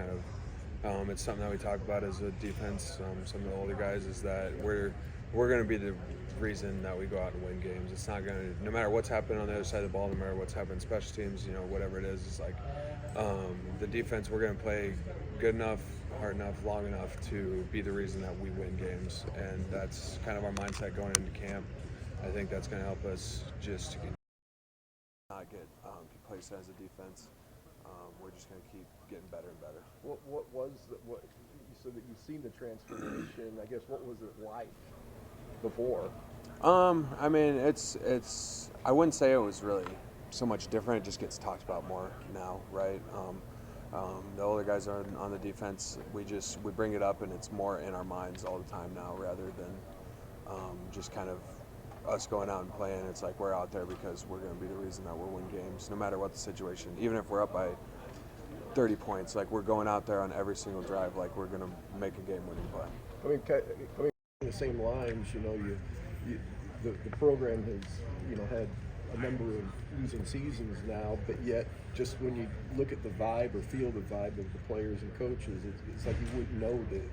kind of it's something that we talk about as a defense. Some of the older guys is that we're going to be the reason that we go out and win games. It's not going to, no matter what's happening on the other side of the ball, no matter what's happening in special teams, whatever it is, it's like the defense, we're going to play good enough, hard enough, long enough to be the reason that we win games. And that's kind of our mindset going into camp. I think that's going to help us just to not get complacent as a defense. We're just going to keep getting better and better. What you said that you've seen the transformation? I guess what was it like before? I mean, it's. I wouldn't say it was really so much different. It just gets talked about more now, right? The older guys are on the defense. We bring it up, and it's more in our minds all the time now, rather than just kind of us going out and playing. It's like we're out there because we're going to be the reason that we're winning games, no matter what the situation. Even if we're up by 30 points, like we're going out there on every single drive, like we're going to make a game-winning play. I mean, in the same lines, the program has, had a number of losing seasons now, but yet just when you look at the vibe or feel the vibe of the players and coaches, it's like you wouldn't know that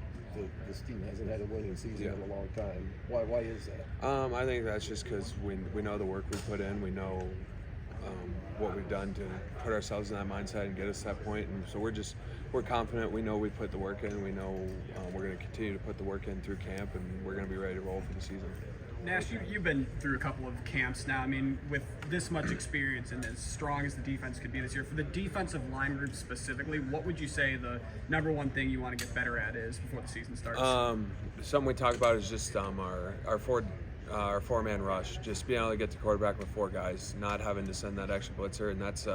this team hasn't had a winning season in a long time. Why is that? I think that's just because we know the work we put in. We know what we've done to put ourselves in that mindset and get us to that point. And so we're confident. We know we put the work in. We know we're going to continue to put the work in through camp, and we're going to be ready to roll for the season. Nash, you've been through a couple of camps now. I mean, with this much experience and as strong as the defense could be this year, for the defensive line group specifically, what would you say the number one thing you want to get better at is before the season starts? Something we talk about is just our four-man rush, just being able to get the quarterback with four guys, not having to send that extra blitzer, and that's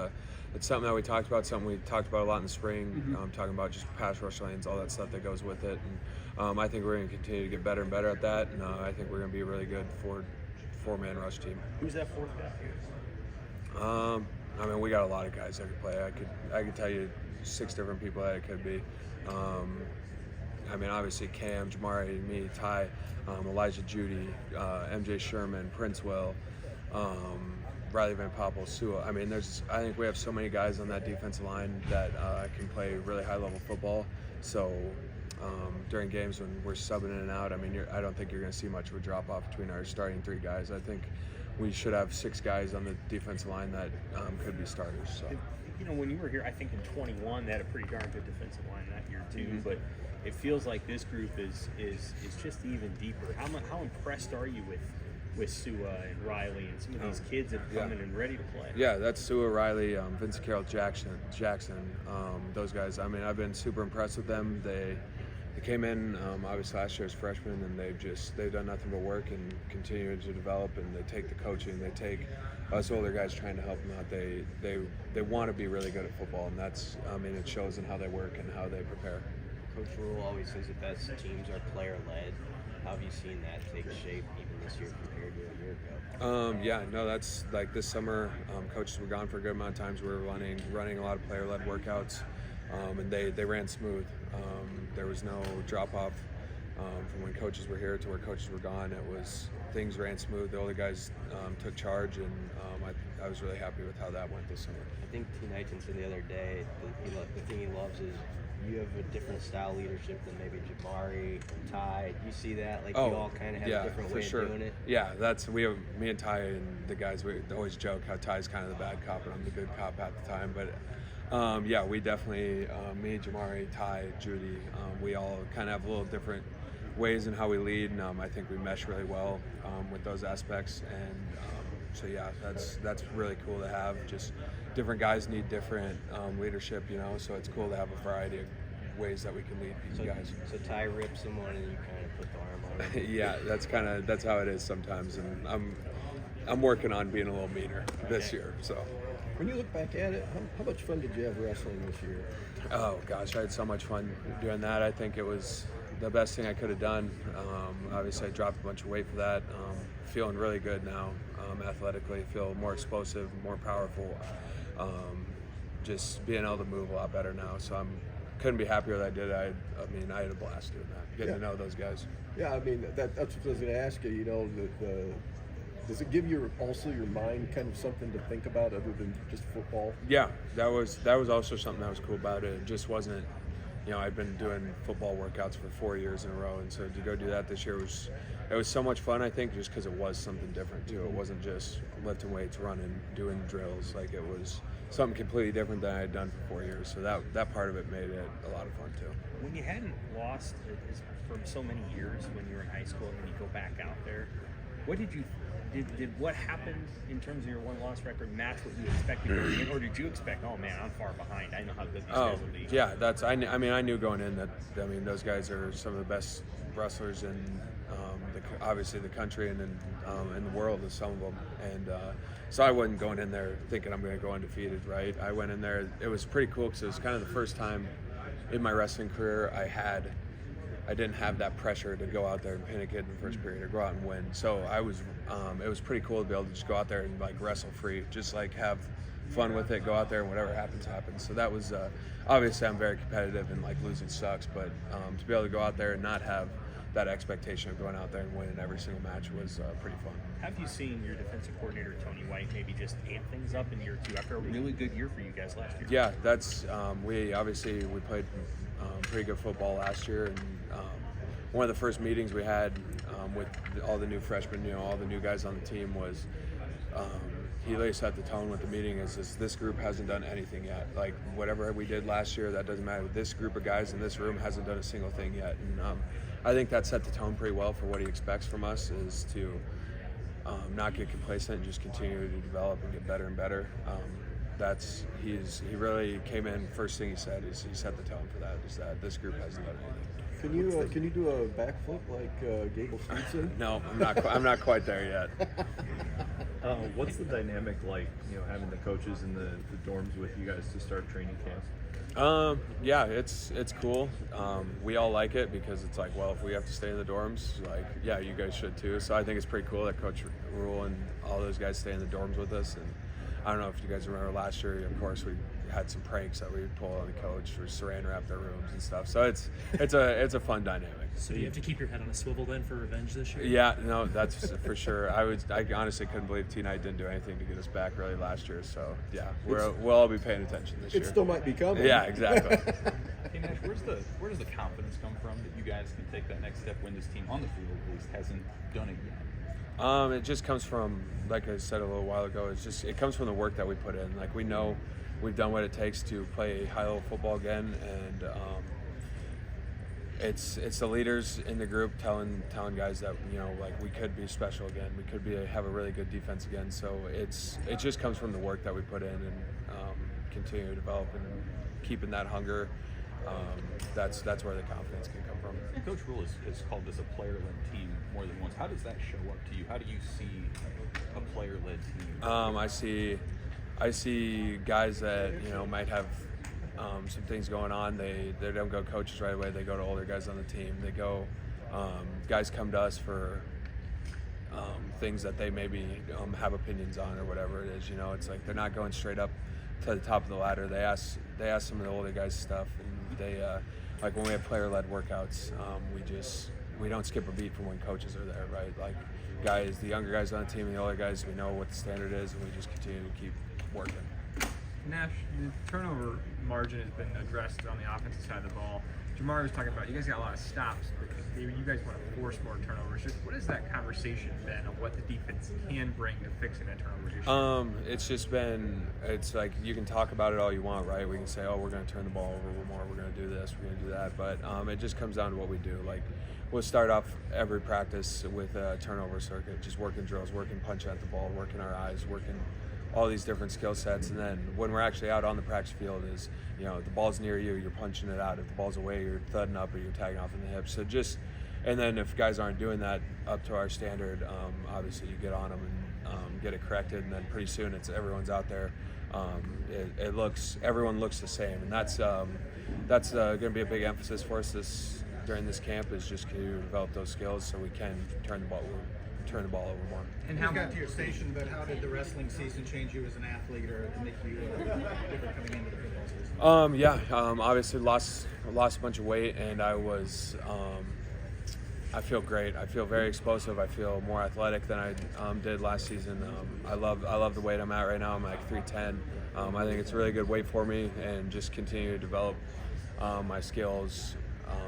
it's something that we talked about, something we talked about a lot in the spring, talking about just pass rush lanes, all that stuff that goes with it. And I think we're going to continue to get better and better at that, and I think we're going to be a really good four-man rush team. Who's that fourth guy? I mean, we got a lot of guys that could play. I could tell you 6 different people that it could be. I mean, obviously Cam, Jamari, me, Ty, Elijah Judy, MJ Sherman, Prince Will, Riley Van Poppel, Sua. I mean, I think we have so many guys on that defensive line that can play really high-level football. So during games when we're subbing in and out, I mean, I don't think you're going to see much of a drop-off between our starting 3 guys. I think we should have 6 guys on the defensive line that could be starters. So. When you were here, I think in 21, they had a pretty darn good defensive line that year too. But it feels like this group is just even deeper. How impressed are you with Sua and Riley and some of these kids that are coming and ready to play? Yeah, that's Sua, Riley, Vincent Carroll, Jackson. Those guys. I mean, I've been super impressed with them. They came in obviously last year as freshmen, and they've done nothing but work and continue to develop. And they take the coaching, they take us older guys trying to help them out. They want to be really good at football, and it shows in how they work and how they prepare. Coach Rule always says the best teams are player-led. How have you seen that take shape even this year compared to a year ago? That's like this summer. Coaches were gone for a good amount of times. We were running a lot of player-led workouts, and they ran smooth. There was no drop-off from when coaches were here to where coaches were gone. Things ran smooth. The older guys took charge, and I was really happy with how that went this summer. I think T. Knighton said the other day the thing he loves is you have a different style leadership than maybe Jamari and Ty. Do you see that? Like you all kind of have a different way of doing it? Yeah, me and Ty and the guys, we always joke how Ty's kind of the bad cop and I'm the good cop at the time. But we definitely, me, Jamari, Ty, Judy, we all kind of have a little different ways in how we lead, and I think we mesh really well with those aspects. And that's really cool to have. Just different guys need different leadership, so it's cool to have a variety of ways that we can lead these guys. So Ty rips someone and you kind of put the arm on him. Yeah, that's how it is sometimes, and I'm working on being a little meaner this year. So when you look back at it, how much fun did you have wrestling this year? Oh gosh, I had so much fun doing that. I think it was the best thing I could have done. Obviously I dropped a bunch of weight for that. Feeling really good now, athletically, feel more explosive, more powerful. Just being able to move a lot better now. So couldn't be happier that I did. I had a blast doing that, getting to know those guys. Yeah, I mean, that's what I was going to ask you. Does it give you also your mind kind of something to think about other than just football? Yeah, that was also something that was cool about it. It just wasn't I've been doing football workouts for 4 years in a row, and so to go do that this year was so much fun. I think just because it was something different too. It wasn't just lifting weights, running, doing drills. Like it was something completely different than I had done for 4 years. So that part of it made it a lot of fun too. When you hadn't lost from so many years when you were in high school and then you go back out there, what did what happened in terms of your one-loss record match what you expected going in, or did you expect, oh man, I'm far behind, I know how good these guys will be? Yeah, I knew going in that those guys are some of the best wrestlers in obviously the country and in the world, is some of them, and so I wasn't going in there thinking I'm going to go undefeated, right? I went in there, it was pretty cool because it was kind of the first time in my wrestling career I didn't have that pressure to go out there and pin a kid in the first period or go out and win. So it was pretty cool to be able to just go out there and like wrestle free, just like have fun with it, go out there and whatever happens. So that was obviously I'm very competitive and like losing sucks, but to be able to go out there and not have that expectation of going out there and winning every single match was pretty fun. Have you seen your defensive coordinator Tony White maybe just amp things up in year 2 after a really good year for you guys last year? Yeah, that's we played pretty good football last year, and one of the first meetings we had with all the new freshmen, all the new guys on the team was he literally set the tone with the meeting is this group hasn't done anything yet. Like whatever we did last year, that doesn't matter. This group of guys in this room hasn't done a single thing yet, and I think that set the tone pretty well for what he expects from us, is to not get complacent and just continue to develop and get better and better. He really came in, first thing he said is he set the tone for that, is that this group hasn't done anything. Can you do a backflip like Gable Stevenson? No, I'm not quite there yet. What's the dynamic like, having the coaches in the dorms with you guys to start training camps? Yeah, it's cool. We all like it because it's like, well, if we have to stay in the dorms, like, yeah, you guys should too. So I think it's pretty cool that Coach Rule and all those guys stay in the dorms with us. And I don't know if you guys remember last year, of course, we had some pranks that we would pull on the coach or saran wrap their rooms and stuff. So it's a fun dynamic. So you have to keep your head on a swivel then for revenge this year? Yeah, no, that's for sure. I honestly couldn't believe T-Night didn't do anything to get us back really last year. So yeah, we'll all be paying attention this year. It still might be coming. Yeah, exactly. Hey Nash, where does the confidence come from that you guys can take that next step when this team on the field at least hasn't done it yet? It just comes from, like I said a little while ago, it comes from the work that we put in. Like we know we've done what it takes to play high-level football again, and it's the leaders in the group telling guys that like we could be special again, we could have a really good defense again. So it just comes from the work that we put in and continue to develop and keeping that hunger. That's where the confidence can come from. Coach Rule has called this a player-led team more than once. How does that show up to you? How do you see a player-led team? I see guys that might have some things going on. They don't go coaches right away. They go to older guys on the team. They go guys come to us for things that they maybe have opinions on or whatever it is. It's like they're not going straight up to the top of the ladder. They ask some of the older guys stuff, and they like when we have player-led workouts, we don't skip a beat from when coaches are there, right? Like the younger guys on the team and the older guys, we know what the standard is, and we just continue to keep working. Nash, the turnover margin has been addressed on the offensive side of the ball. Jamari was talking about you guys got a lot of stops, but maybe you guys want to force more turnovers. Just what has that conversation been of what the defense can bring to fixing that turnover issue? It's like you can talk about it all you want, right? We can say, oh, we're going to turn the ball over more, we're going to do this, we're going to do that, but it just comes down to what we do. Like we'll start off every practice with a turnover circuit, just working drills, working punch at the ball, working our eyes, working all these different skill sets, and then when we're actually out on the practice field is, the ball's near you, you're punching it out. If the ball's away, you're thudding up or you're tagging off in the hips. So and then if guys aren't doing that up to our standard, obviously you get on them and get it corrected, and then pretty soon everyone's out there. Everyone looks the same, and that's going to be a big emphasis for us during this camp, is just to develop those skills so we can turn the ball over more. And how got to your station, but how did the wrestling season change you as an athlete or make you different coming into the football season? Obviously lost a bunch of weight, and I feel great. I feel very explosive. I feel more athletic than I did last season. I love the weight I'm at right now. I'm like 310. I think it's a really good weight for me, and just continue to develop my skills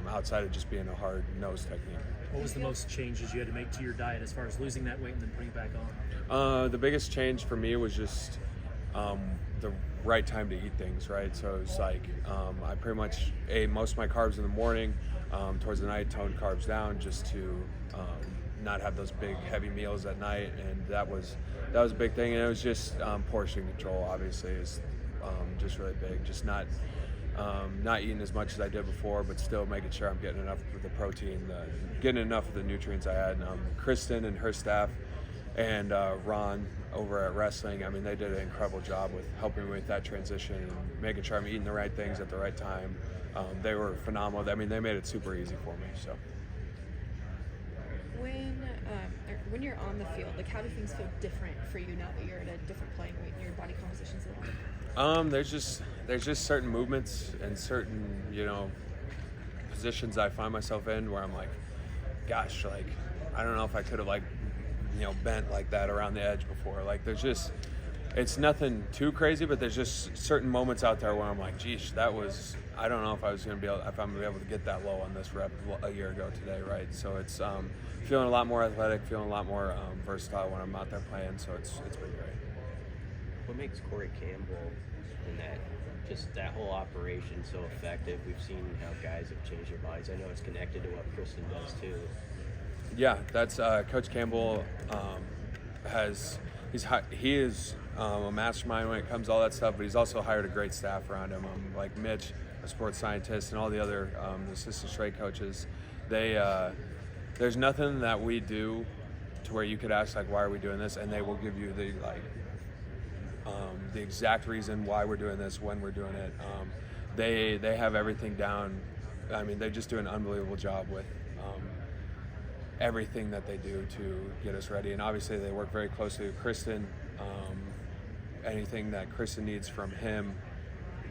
outside of just being a hard nose technique. What was the most changes you had to make to your diet as far as losing that weight and then putting it back on? The biggest change for me was just the right time to eat things, right? So it was like I pretty much ate most of my carbs in the morning. Towards the night, toned carbs down just to not have those big heavy meals at night, and that was a big thing. And it was just portion control, obviously, is just really big. Just not eating as much as I did before, but still making sure I'm getting enough of the protein, getting enough of the nutrients I had. Kristen and her staff and Ron over at wrestling, I mean, they did an incredible job with helping me with that transition and making sure I'm eating the right things at the right time. They were phenomenal. I mean, they made it super easy for me. So when you're on the field, like, how do things feel different for you now that you're at a different playing weight and your body composition's a little different? There's just certain movements and certain, positions I find myself in where I'm like, gosh, like, I don't know if I could have, like, bent like that around the edge before. Like, it's nothing too crazy, but there's just certain moments out there where I'm like, geez, I don't know if I'm gonna be able to get that low on this rep a year ago today, right? So it's feeling a lot more athletic, feeling a lot more versatile when I'm out there playing. So it's been great. What makes Corey Campbell and that whole operation so effective? We've seen how guys have changed their bodies. I know it's connected to what Kristen does too. Yeah, that's Coach Campbell. He is a mastermind when it comes to all that stuff, but he's also hired a great staff around him, like Mitch, a sports scientist, and all the other assistant strength coaches. There's nothing that we do to where you could ask, like, why are we doing this, and they will give you the exact reason why we're doing this, when we're doing it. They have everything down. I mean, they just do an unbelievable job with everything that they do to get us ready. And obviously they work very closely with Kristen. Anything that Kristen needs from him,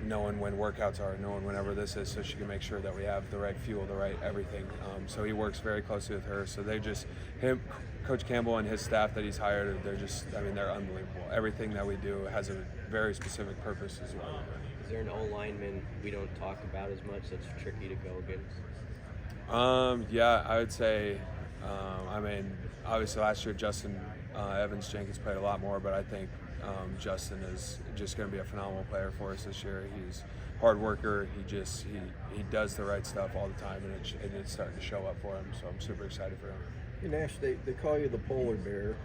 knowing when workouts are, knowing whenever this is, so she can make sure that we have the right fuel, the right everything. So he works very closely with her. So Coach Campbell and his staff that he's hired, they're unbelievable. Everything that we do has a very specific purpose as well. Is there an O-lineman we don't talk about as much that's tricky to go against? Yeah, I would say, obviously last year Justin Evans-Jenkins played a lot more, but I think Justin is just going to be a phenomenal player for us this year. He's a hard worker. He does the right stuff all the time, and it's starting to show up for him. So I'm super excited for him. Hey Nash, they call you the polar bear.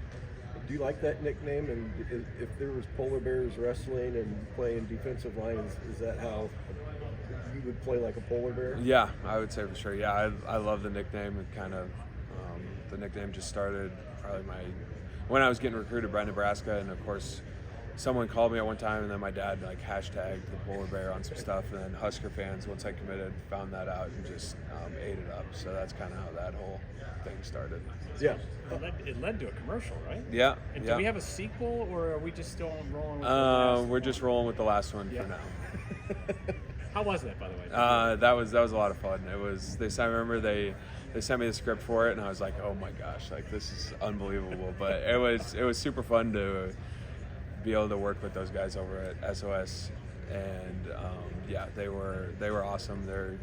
Do you like that nickname? And if there was polar bears wrestling and playing defensive line, is that how you would play, like a polar bear? Yeah, I would say for sure. Yeah, I love the nickname. It kind of the nickname just started probably when I was getting recruited by Nebraska, and of course someone called me at one time, and then my dad hashtagged the polar bear on some stuff, and then Husker fans, once I committed, found that out and just ate it up. So that's kind of how that whole thing started. Yeah. It led to a commercial, right? Yeah. And yeah. do we have a sequel, or are we just still rolling with the last We're just rolling with the last one for now. How was that, by the way? That was a lot of fun. It was. I remember they sent me the script for it, and I was like, oh my gosh, like, this is unbelievable. But it was super fun to be able to work with those guys over at SOS, and they were awesome. They're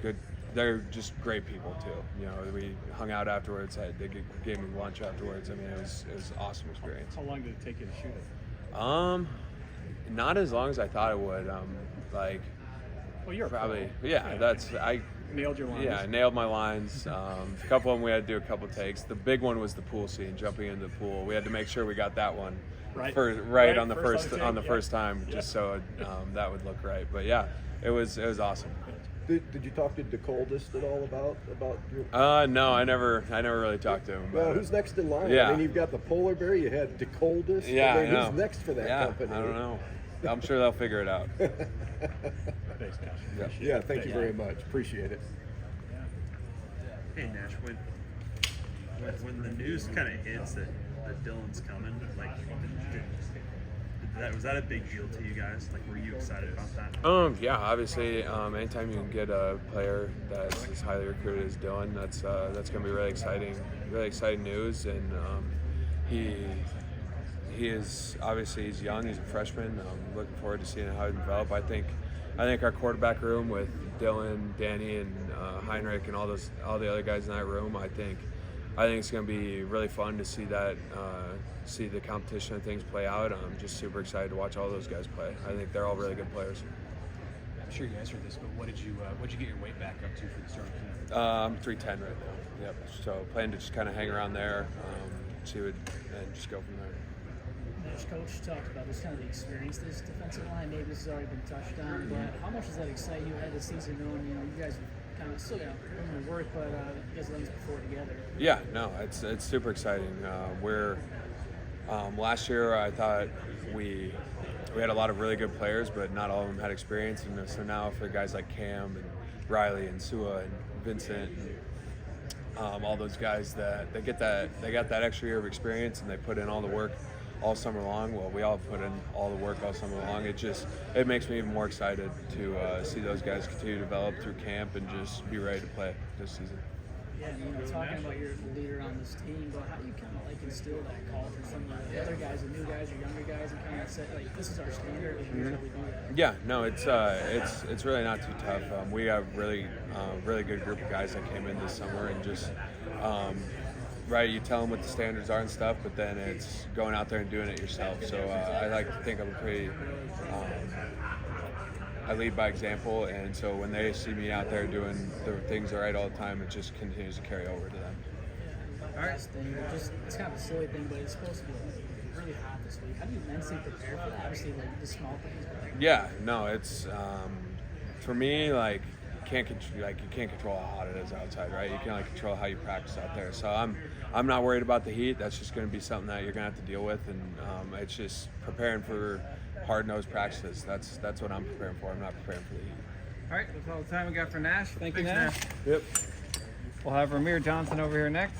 good. They're just great people too. We hung out afterwards. They gave me lunch afterwards. I mean, it was an awesome experience. How long did it take you to shoot it? Not as long as I thought it would. Well, you're probably pro. I nailed your lines. Yeah, I nailed my lines. A couple of them we had to do a couple takes. The big one was the pool scene, jumping into the pool. We had to make sure we got that one right on the first time, just so that would look right. But yeah, it was awesome. Did you talk to DeColdest at all about your? No, I never really talked to him. Well, who's next in line? Yeah. I mean, you've got the polar bear. You had DeColdest. Yeah, I mean, who's next for that company? I don't know. I'm sure they'll figure it out. Thanks, Nash. Yeah, thank you very much. Appreciate it. Hey Nash, when the news kind of hits that Dylan's coming, was that a big deal to you guys? Like, were you excited about that? Yeah, obviously, anytime you can get a player that's as highly recruited as Dylan, that's going to be really exciting news. And he is obviously, he's young, he's a freshman. I'm looking forward to seeing how he develop. I think I think our quarterback room with Dylan, Danny, and Heinrich, and all the other guys in that room, I think it's going to be really fun to see that, see the competition and things play out. I'm just super excited to watch all those guys play. I think they're all really good players. I'm sure you answered this, but what did you get your weight back up to for the start of camp? I'm 310 right now. Yep. So plan to just kind of hang around there, see what, and just go from there. Nash, coach talked about this kind of the experience this defensive line. Maybe this has already been touched on, but how much does that excite you ahead of the season, knowing you guys have kind of still got room to work, but you guys have done this before together? Yeah, no, it's super exciting. We're last year I thought we had a lot of really good players, but not all of them had experience, and so now for guys like Cam and Riley and Sua and Vincent and all those guys that they got that extra year of experience and they put in all the work all summer long. Well, we all put in all the work all summer long. It makes me even more excited to see those guys continue to develop through camp and just be ready to play this season. Yeah, talking about you're the leader on this team, but how do you kind of like instill that culture from the other guys, the new guys, or younger guys, and kind of say like, this is our standard, and here's how we do that? Yeah, no, it's really not too tough. We have really good group of guys that came in this summer, and just right, you tell them what the standards are and stuff, but then it's going out there and doing it yourself. So I like to think I'm pretty. I lead by example, and so when they see me out there doing the things right all the time, it just continues to carry over to them. Yeah, last thing, it's kind of a silly thing, but it's supposed to be really hot this week. How do you mentally prepare for that? Obviously, like the small things. Yeah, no, it's for me like you can't control how hot it is outside, right? You can only control how you practice out there. So I'm not worried about the heat. That's just going to be something that you're going to have to deal with, and it's just preparing for hard-nosed practices. That's what I'm preparing for. I'm not preparing for the heat. All right, that's all the time we got for Nash. Thank you, Thanks, Nash. Yep. We'll have Ramir Johnson over here next.